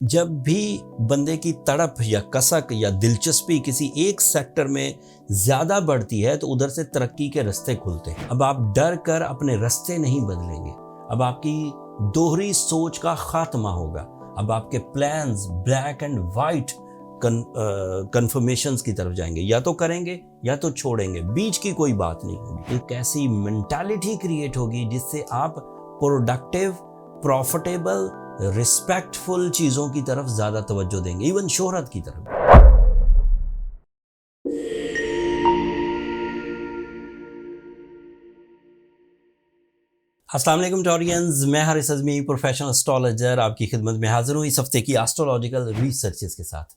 جب بھی بندے کی تڑپ یا کسک یا دلچسپی کسی ایک سیکٹر میں زیادہ بڑھتی ہے تو ادھر سے ترقی کے رستے کھلتے ہیں۔ اب آپ ڈر کر اپنے رستے نہیں بدلیں گے، اب آپ کی دوہری سوچ کا خاتمہ ہوگا، اب آپ کے plans black and white confirmations کی طرف جائیں گے، یا تو کریں گے یا تو چھوڑیں گے، بیچ کی کوئی بات نہیں ہوگی۔ ایک ایسی مینٹالٹی کریٹ ہوگی جس سے آپ پروڈکٹیو، پروفٹیبل، ریسپیکٹ فل چیزوں کی طرف زیادہ توجہ دیں گے، ایون شہرت کی طرف۔ السلام علیکم ٹورینز، میں حارث اعظمی پروفیشنل اسٹرالوجر آپ کی خدمت میں حاضر ہوں اس ہفتے کی ایسٹرولوجیکل ریسرچز کے ساتھ۔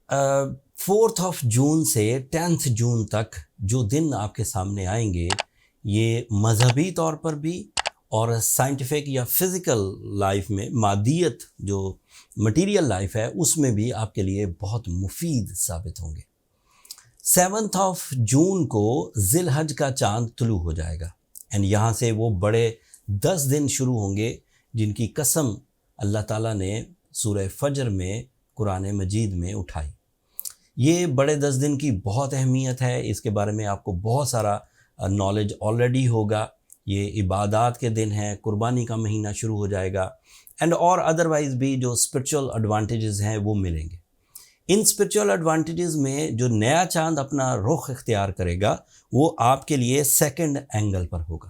4 جون سے 10 جون تک جو دن آپ کے سامنے آئیں گے، یہ مذہبی طور پر بھی اور سائنٹیفک یا فزیکل لائف میں، مادیت جو مٹیریل لائف ہے اس میں بھی آپ کے لیے بہت مفید ثابت ہوں گے۔ 7 جون کو ذی الحج کا چاند طلوع ہو جائے گا، اینڈ یہاں سے وہ بڑے 10 دن شروع ہوں گے جن کی قسم اللہ تعالیٰ نے سورہ فجر میں قرآن مجید میں اٹھائی۔ یہ بڑے 10 دن کی بہت اہمیت ہے، اس کے بارے میں آپ کو بہت سارا نالج آلریڈی ہوگا۔ یہ عبادات کے دن ہیں، قربانی کا مہینہ شروع ہو جائے گا، اینڈ اور ادروائز بھی جو اسپرچول ایڈوانٹیجز ہیں وہ ملیں گے۔ ان اسپرچول ایڈوانٹیجز میں جو نیا چاند اپنا رخ اختیار کرے گا وہ آپ کے لیے سیکنڈ اینگل پر ہوگا۔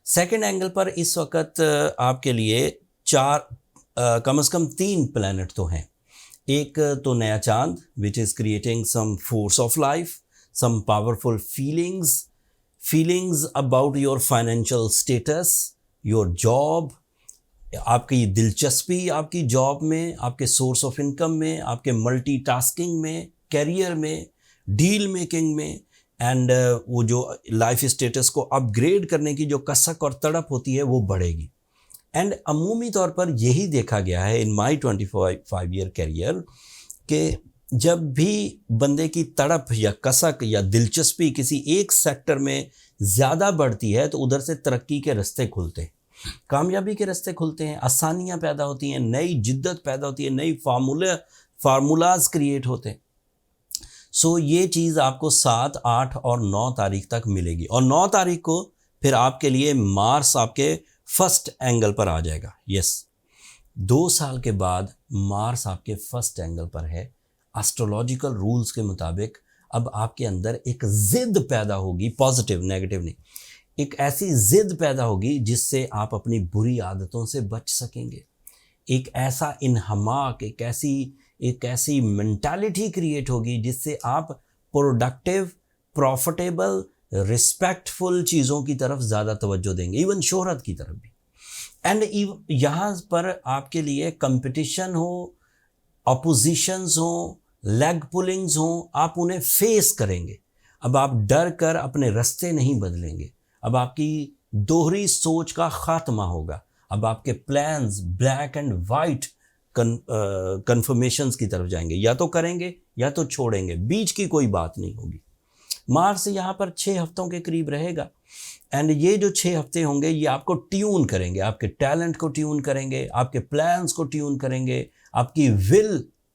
سیکنڈ اینگل پر اس وقت آپ کے لیے کم از کم 3 پلانٹ تو ہیں۔ ایک تو نیا چاند which is creating some force of life, some powerful feelings about your financial status, your job، آپ کی دلچسپی آپ کی جاب میں، آپ کے سورس آف انکم میں، آپ کے ملٹی ٹاسکنگ میں، کیریئر میں، ڈیل میکنگ میں، اینڈ وہ جو لائف اسٹیٹس کو اپ گریڈ کرنے کی جو کسک اور تڑپ ہوتی ہے وہ بڑھے گی۔ اینڈ عمومی طور پر یہی دیکھا گیا ہے ان مائی 25 ایئر کیریئر کہ جب بھی بندے کی تڑپ یا کسک یا دلچسپی کسی ایک سیکٹر میں زیادہ بڑھتی ہے تو ادھر سے ترقی کے رستے کھلتے ہیں، کامیابی کے رستے کھلتے ہیں، آسانیاں پیدا ہوتی ہیں، نئی جدت پیدا ہوتی ہے، نئی فارمولاز کریٹ ہوتے ہیں۔ سو یہ چیز آپ کو 7، 8 اور 9 تاریخ تک ملے گی، اور 9 تاریخ کو پھر آپ کے لیے مارس آپ کے فرسٹ اینگل پر آ جائے گا۔ 2 سال کے بعد مارس آپ کے فرسٹ اینگل پر ہے۔ ایسٹرولوجیکل رولز کے مطابق اب آپ کے اندر ایک ضد پیدا ہوگی، پازیٹیو نیگیٹو نہیں، ایک ایسی ضد پیدا ہوگی جس سے آپ اپنی بری عادتوں سے بچ سکیں گے۔ ایک ایسا انہماک، ایک ایسی مینٹالٹی کریٹ ہوگی جس سے آپ پروڈکٹیو، پروفٹیبل، ریسپیکٹ فل چیزوں کی طرف زیادہ توجہ دیں گے، ایون شہرت کی طرف بھی۔ اینڈ یہاں پر آپ کے لیے کمپٹیشن ہو، اپوزیشنز ہوں، لیگ پولنگز ہوں، آپ انہیں فیس کریں گے۔ اب آپ ڈر کر اپنے رستے نہیں بدلیں گے، اب آپ کی دوہری سوچ کا خاتمہ ہوگا، اب آپ کے plans black and white confirmations کی طرف جائیں گے، یا تو کریں گے یا تو چھوڑیں گے، بیچ کی کوئی بات نہیں ہوگی۔ مارس یہاں پر 6 ہفتوں کے قریب رہے گا، اینڈ یہ جو 6 ہفتے ہوں گے یہ آپ کو ٹیون کریں گے، آپ کے ٹیلنٹ کو ٹیون کریں گے، آپ کے پلانز کو ٹیون کریں گے، آپ کی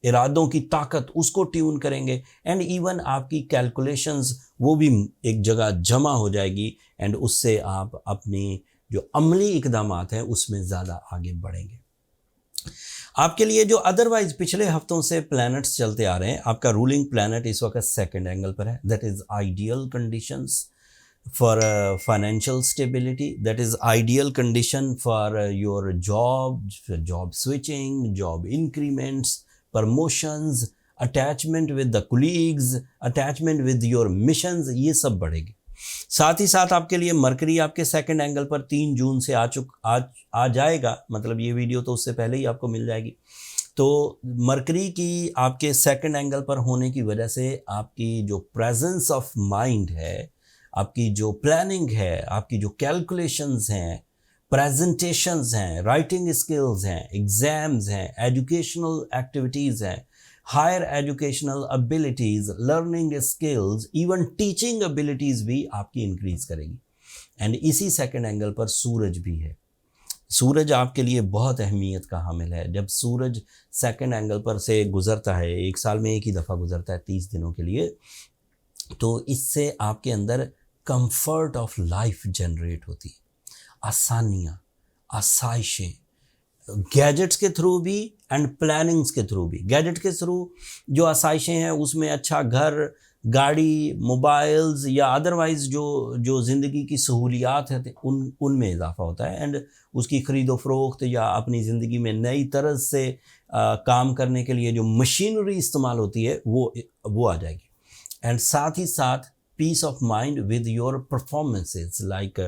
ارادوں کی طاقت اس کو ٹیون کریں گے، اینڈ ایون آپ کی کیلکولیشنز وہ بھی ایک جگہ جمع ہو جائے گی، اینڈ اس سے آپ اپنی جو عملی اقدامات ہیں اس میں زیادہ آگے بڑھیں گے۔ آپ کے لیے جو ادروائز پچھلے ہفتوں سے پلانٹس چلتے آ رہے ہیں، آپ کا رولنگ پلانٹ اس وقت سیکنڈ اینگل پر ہے، that is ideal conditions for financial stability, that is ideal condition for your job switching, job increments, promotions, attachment with the colleagues, attachment with your missions, یہ سب بڑھے گی۔ ساتھ ہی ساتھ آپ کے لیے مرکری آپ کے سیکنڈ اینگل پر 3 جون سے آ جائے گا، مطلب یہ ویڈیو تو اس سے پہلے ہی آپ کو مل جائے گی۔ تو مرکری کی آپ کے سیکنڈ اینگل پر ہونے کی وجہ سے آپ کی جو پریزنس آف مائنڈ ہے، آپ کی جو پلاننگ ہے، آپ کی جو کیلکولیشنز ہیں، پریزنٹیشنز ہیں، رائٹنگ اسکلز ہیں، ایگزامز ہیں، ایجوکیشنل ایکٹیویٹیز ہیں، higher educational abilities, learning skills, even teaching abilities بھی آپ کی انکریز کرے گی۔ اینڈ اسی سیکنڈ اینگل پر سورج بھی ہے۔ سورج آپ کے لیے بہت اہمیت کا حامل ہے. جب سورج سیکنڈ اینگل پر سے گزرتا ہے، ایک سال میں ایک ہی دفعہ گزرتا ہے 30 دنوں کے لیے، تو اس سے آپ کے اندر کمفرٹ آف لائف جنریٹ ہوتی ہے، آسانیاں، آسائشیں، گیجٹس کے تھرو بھی اینڈ پلاننگز کے تھرو بھی. گیجٹ کے تھرو جو آسائشیں ہیں اس میں اچھا گھر، گاڑی، موبائلز یا ادروائز جو زندگی کی سہولیات ہیں ان میں اضافہ ہوتا ہے، اینڈ اس کی خرید و فروخت یا اپنی زندگی میں نئی طرز سے کام کرنے کے لیے جو مشینری استعمال ہوتی ہے وہ آ جائے گی. اینڈ ساتھ ہی ساتھ peace of mind with your performances, like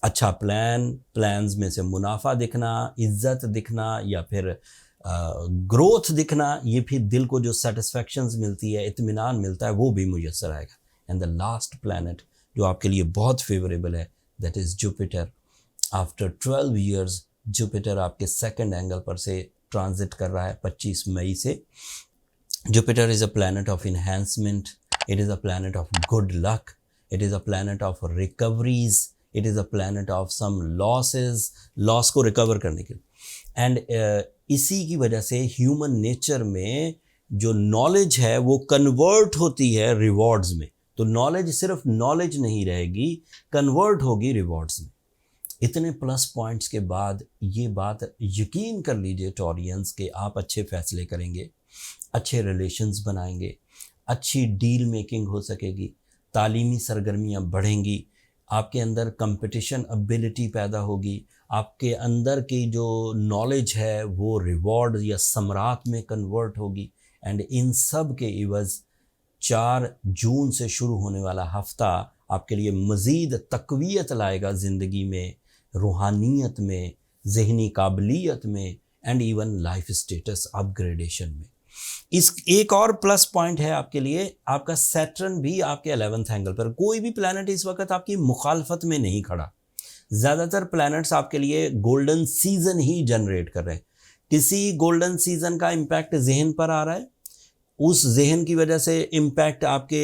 اچھا پلانز میں سے منافع دکھنا، عزت دکھنا یا پھر گروتھ دکھنا، یہ پھر دل کو جو سیٹسفیکشنز ملتی ہے، اطمینان ملتا ہے، وہ بھی میسر آئے گا. اینڈ دا لاسٹ پلانٹ جو آپ کے لیے بہت فیوریبل ہے، that is Jupiter. After 12 years Jupiter آپ کے سیکنڈ اینگل پر سے ٹرانزٹ کر رہا ہے 25 مئی سے. Jupiter is a planet of enhancement. It is a planet of good luck. It is a planet of recoveries. It is a planet of some losses. Loss کو recover کرنے کے لیے. And اسی کی وجہ سے ہیومن نیچر میں جو نالج ہے وہ کنورٹ ہوتی ہے ریوارڈز میں. تو نالج صرف نالج نہیں رہے گی، کنورٹ ہوگی ریوارڈز میں. اتنے پلس پوائنٹس کے بعد یہ بات یقین کر لیجئے ٹورینز کہ آپ اچھے فیصلے کریں گے، اچھے ریلیشنز بنائیں گے، اچھی ڈیل میکنگ ہو سکے گی، تعلیمی سرگرمیاں بڑھیں گی، آپ کے اندر کمپٹیشن ابیلٹی پیدا ہوگی، آپ کے اندر کی جو نالج ہے وہ ریوارڈ یا ثمرات میں کنورٹ ہوگی. اینڈ ان سب کے عوض 4 جون سے شروع ہونے والا ہفتہ آپ کے لیے مزید تقویت لائے گا زندگی میں، روحانیت میں، ذہنی قابلیت میں، and even life status upgradation میں. اس ایک اور پلس پوائنٹ ہے آپ کے لیے، آپ کا سیٹرن بھی آپ کے 11th اینگل پر. کوئی بھی پلانٹ اس وقت آپ کی مخالفت میں نہیں کھڑا. زیادہ تر پلانٹس آپ کے لیے گولڈن سیزن ہی جنریٹ کر رہے ہیں. کسی گولڈن سیزن کا امپیکٹ ذہن پر آ رہا ہے، اس ذہن کی وجہ سے امپیکٹ آپ کے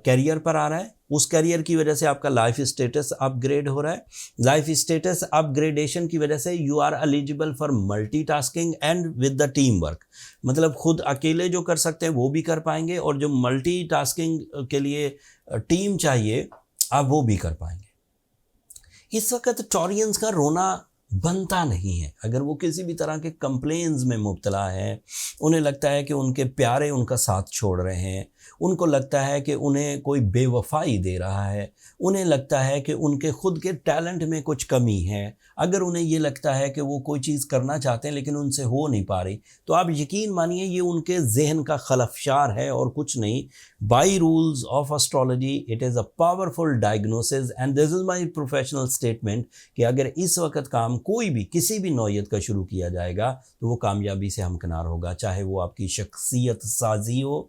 کیریئر پر آ رہا ہے، اس کیریئر کی وجہ سے آپ کا لائف اسٹیٹس اپ گریڈ ہو رہا ہے. لائف اسٹیٹس اپ گریڈیشن کی وجہ سے you are eligible for multitasking and with the team work. مطلب خود اکیلے جو کر سکتے ہیں وہ بھی کر پائیں گے، اور جو ملٹی ٹاسکنگ کے لیے ٹیم چاہیے آپ وہ بھی کر پائیں گے. اس وقت ٹورینز کا رونا بنتا نہیں ہے. اگر وہ کسی بھی طرح کے کمپلینز میں مبتلا ہے، انہیں لگتا ہے کہ ان کے پیارے ان کا ساتھ چھوڑ رہے ہیں، ان کو لگتا ہے کہ انہیں کوئی بے وفائی دے رہا ہے، انہیں لگتا ہے کہ ان کے خود کے ٹیلنٹ میں کچھ کمی ہے، اگر انہیں یہ لگتا ہے کہ وہ کوئی چیز کرنا چاہتے ہیں لیکن ان سے ہو نہیں پا رہی، تو آپ یقین مانیے یہ ان کے ذہن کا خلفشار ہے اور کچھ نہیں. By rules of astrology it is a powerful diagnosis and this is my professional statement کہ اگر اس وقت کام کوئی بھی کسی بھی نوعیت کا شروع کیا جائے گا تو وہ کامیابی سے ہمکنار ہوگا. چاہے وہ آپ کی شخصیت سازی ہو،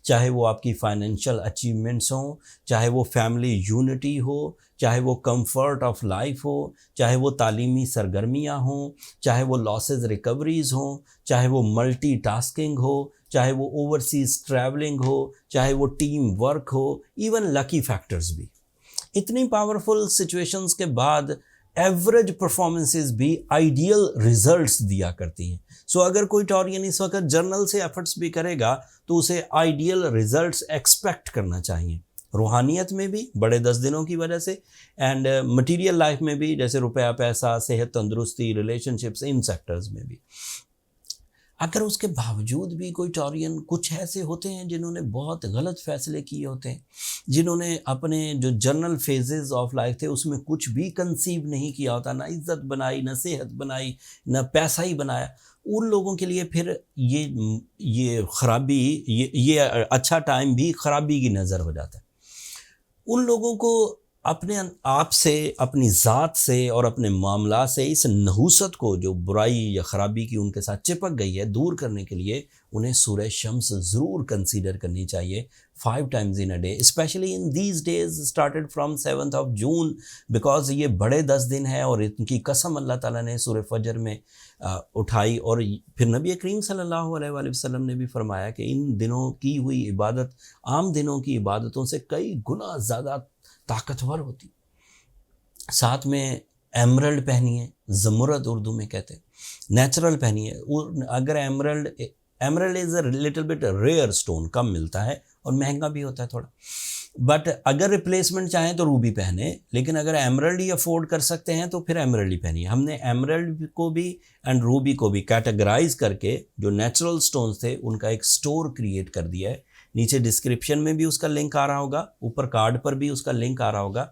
چاہے وہ آپ کی فائنینشیل اچیومنٹس ہوں، چاہے وہ فیملی یونٹی ہو، چاہے وہ کمفرٹ آف لائف ہو، چاہے وہ تعلیمی سرگرمیاں ہوں، چاہے وہ لاسز ریکوریز ہوں، چاہے وہ ملٹی ٹاسکنگ ہو، چاہے وہ اوورسیز ٹریولنگ ہو، چاہے وہ ٹیم ورک ہو، ایون لکی فیکٹرز بھی. اتنی پاورفل سچویشنز کے بعد ایوریج پرفارمنسز بھی آئیڈیل ریزلٹس دیا کرتی ہیں. سو اگر کوئی ٹورین اس وقت جرنل سے ایفرٹس بھی کرے گا تو اسے آئیڈیل ریزلٹس ایکسپیکٹ کرنا چاہیے. روحانیت میں بھی بڑے 10 دنوں کی وجہ سے، اینڈ مٹیریل لائف میں بھی جیسے روپیہ پیسہ، صحت، تندرستی، ریلیشن شپس، ان سیکٹرز میں بھی. اگر اس کے باوجود بھی کوئی ٹورین، کچھ ایسے ہوتے ہیں جنہوں نے بہت غلط فیصلے کیے ہوتے ہیں، جنہوں نے اپنے جو جنرل فیزز آف لائف تھے اس میں کچھ بھی کنسیو نہیں کیا ہوتا، نہ عزت بنائی، نہ صحت بنائی، نہ پیسہ ہی بنایا. ان لوگوں کے لیے پھر یہ خرابی، یہ اچھا ٹائم بھی خرابی کی نظر ہو جاتا ہے. ان لوگوں کو اپنے آپ سے، اپنی ذات سے اور اپنے معاملات سے اس نحوست کو جو برائی یا خرابی کی ان کے ساتھ چپک گئی ہے دور کرنے کے لیے انہیں سورہ شمس ضرور کنسیڈر کرنی چاہیے 5 times in a day, especially in these days started from 7th of June, because یہ بڑے 10 دن ہے اور ان کی قسم اللہ تعالیٰ نے سورہ فجر میں اٹھائی. اور پھر نبی کریم صلی اللہ علیہ وآلہ وسلم نے بھی فرمایا کہ ان دنوں کی ہوئی عبادت عام دنوں کی عبادتوں سے کئی گنا زیادہ طاقتور ہوتی. ساتھ میں ایمرلڈ پہنیے، زمرد اردو میں کہتے ہیں، نیچرل پہنیے. اگر emerald is a little bit rare stone, کم ملتا ہے اور مہنگا بھی ہوتا ہے تھوڑا. بٹ اگر ریپلیسمنٹ چاہیں تو روبی پہنے، لیکن اگر ایمرلڈ ہی افورڈ کر سکتے ہیں تو پھر ایمرلڈ ہی پہنیے. ہم نے ایمرلڈ کو بھی اینڈ روبی کو بھی کیٹیگرائز کر کے جو نیچرل سٹونز تھے ان کا ایک سٹور کریٹ کر دیا ہے. نیچے ڈسکرپشن میں بھی اس کا لنک آ رہا ہوگا، اوپر کارڈ پر بھی اس کا لنک آ رہا ہوگا،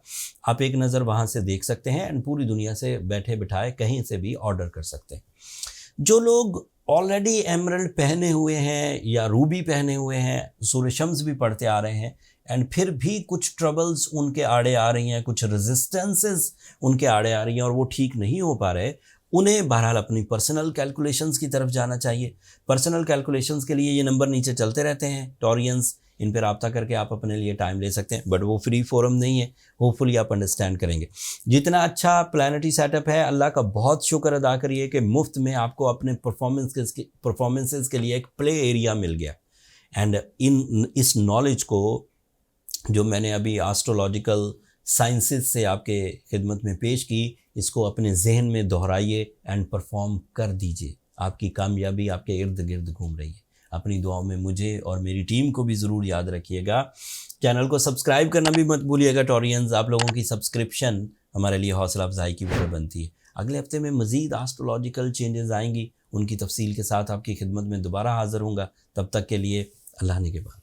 آپ ایک نظر وہاں سے دیکھ سکتے ہیں اینڈ پوری دنیا سے بیٹھے بٹھائے کہیں سے بھی آرڈر کر سکتے ہیں. جو لوگ آلریڈی ایمرلڈ پہنے ہوئے ہیں یا روبی پہنے ہوئے ہیں، سورہ شمس بھی پڑھتے آ رہے ہیں اینڈ پھر بھی کچھ ٹربلز ان کے آڑے آ رہی ہیں، کچھ ریزسٹنسز ان کے آڑے آ رہی ہیں اور وہ ٹھیک نہیں ہو پا رہے، انہیں بہرحال اپنی پرسنل کیلکولیشنز کی طرف جانا چاہیے. پرسنل کیلکولیشنز کے لیے یہ نمبر نیچے چلتے رہتے ہیں ٹورینز، ان پہ رابطہ کر کے آپ اپنے لیے ٹائم لے سکتے ہیں، بٹ وہ فری فورم نہیں ہے. ہوپ فلی آپ انڈرسٹینڈ کریں گے. جتنا اچھا پلانٹری سیٹ اپ ہے، اللہ کا بہت شکر ادا کریے کہ مفت میں آپ کو اپنے پرفارمنسز کے لیے ایک پلے ایریا مل گیا. اینڈ اس نالج کو جو میں نے ابھی آسٹرولوجیکل سائنسز سے آپ کے خدمت میں پیش کی، اس کو اپنے ذہن میں دہرائیے اینڈ پرفارم کر دیجئے. آپ کی کامیابی آپ کے ارد گرد گھوم رہی ہے. اپنی دعاؤں میں مجھے اور میری ٹیم کو بھی ضرور یاد رکھیے گا. چینل کو سبسکرائب کرنا بھی مت بھولیے گا ٹورینز. آپ لوگوں کی سبسکرپشن ہمارے لیے حوصلہ افزائی کی وجہ بنتی ہے. اگلے ہفتے میں مزید آسٹرولوجیکل چینجز آئیں گی، ان کی تفصیل کے ساتھ آپ کی خدمت میں دوبارہ حاضر ہوں گا. تب تک کے لیے اللہ نگہبان.